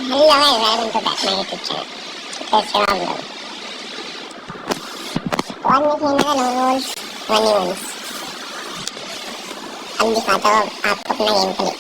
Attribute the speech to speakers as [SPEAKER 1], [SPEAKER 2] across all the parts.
[SPEAKER 1] Hello and welcome to back my YouTube channel. कैसे हो आप लोग? तो आज मैं खेलने का नॉन वॉल्स 1v1। अब दिखाता हूँ आपको अपना गेम प्ले।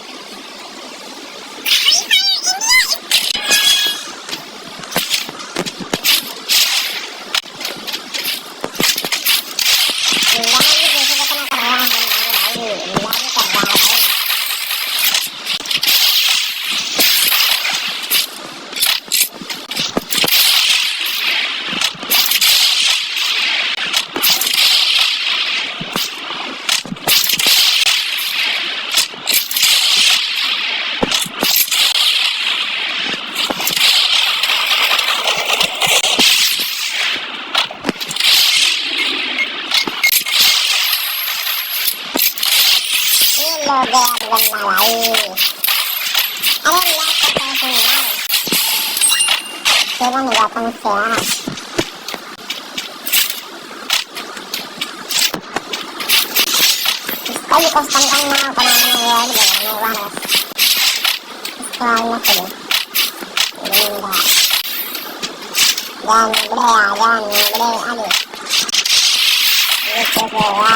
[SPEAKER 1] हो गया बंदा भाई। अरे यार पता है तुम यार सेवा नहीं जाता मुझसे यार। इसका भी कस्टम करना बनाना है लगाने वाला इसका वाला करो बंदा जान बड़े अरे ये कैसे हुआ?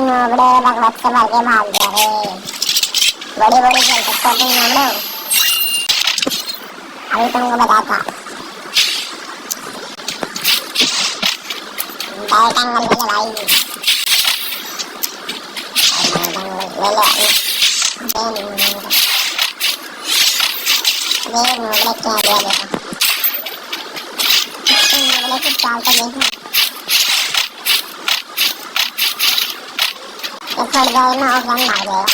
[SPEAKER 1] नोबड़े भगवत से भर के भाग गया रे। बड़ी बड़ी चलते तुम नोबड़े अभी तुमको बताता डायरेक्ट एंगल ले ले भाई। ले नोबड़े क्या दिया देखो नोबड़े की चाल तो देखो थोड़ी देर में ऑफलाइन भाग जाएगा।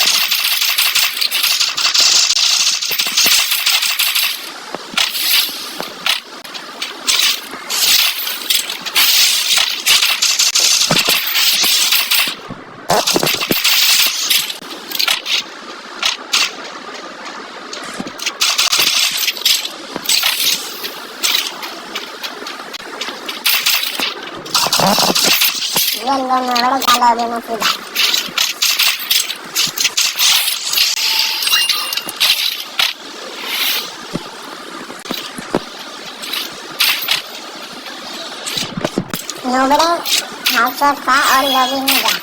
[SPEAKER 1] ये लोग बड़े चालू हो गए सीधा नोबड़े हाउस था और लॉबी में गया।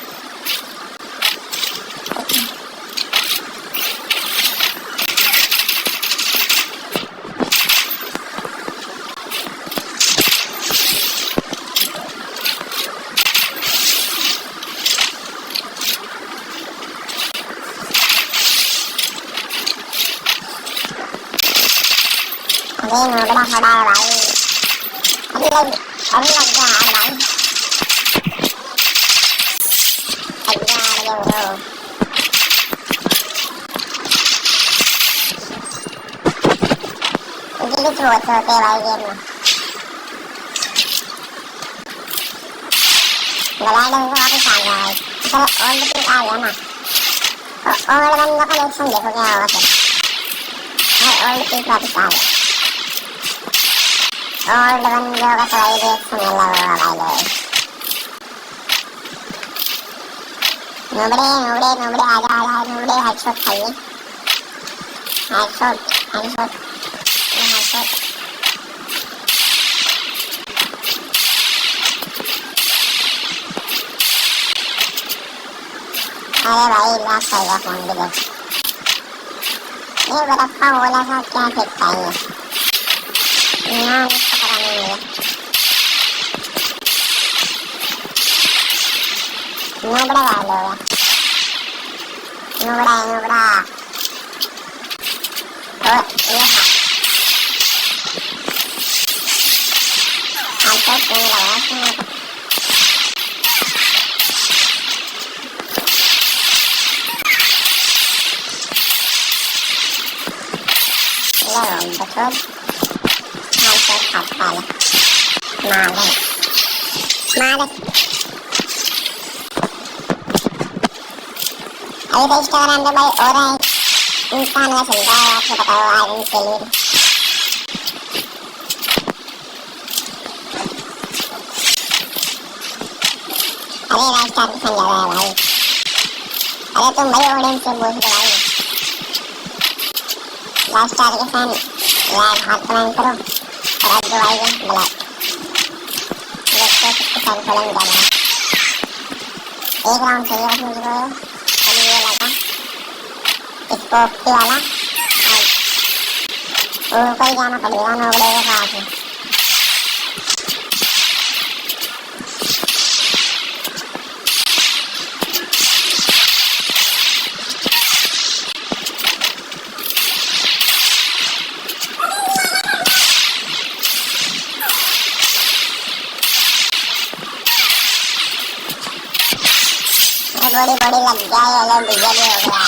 [SPEAKER 1] अरे नोबड़ा खड़ा है भाई। अभी लग गया यार भाई। ग्लिच बहुत होते हैं भाई गेम में। ग्लाइडर को वापस आ गया भाई। चलो ओल्ड पिक आ गया ना तो ओल्ड बंदों का रिएक्शन देखो क्या होगा फिर। ओल्ड पिक वापस आ गया। ओल्ड बंदों का तो वही रिएक्शन अलग होगा भाई। नोबड़े आजा नोबड़े हेडशॉट खाइए हेडशॉट हेडशॉट अरे भाई लॉक कर गया फोन भी देख। ये बर्फ का गोला सा क्या फेंकता है ये यहाँ इसको पता नहीं है। नोबड़ा वाले हो गया नोबड़ा तो ये आज तो फोन लगाया सुना बचोर आज तो खाता है मारे अभी तो इंस्टाग्राम पे भाई और इंसान का चल रहा है आपको बताओ आयरन के लिए अरे रास्ता किसान ज्यादा है भाई। अरे तुम भाई ऑडियंस से पूछ लो भाई। रास्ता किसान लाइक हाथ कमेंट करो और आज जो आएगा ब्लैक देखते किसान चैलेंज कर रहा है। एक राउंड चाहिए बस मुझको अभी ये लगा स्कोपी वाला और ऊपर जाना पड़ेगा नोबड़े के पास ही। बड़ी बड़ी लग गया ये अलग भी हो गया।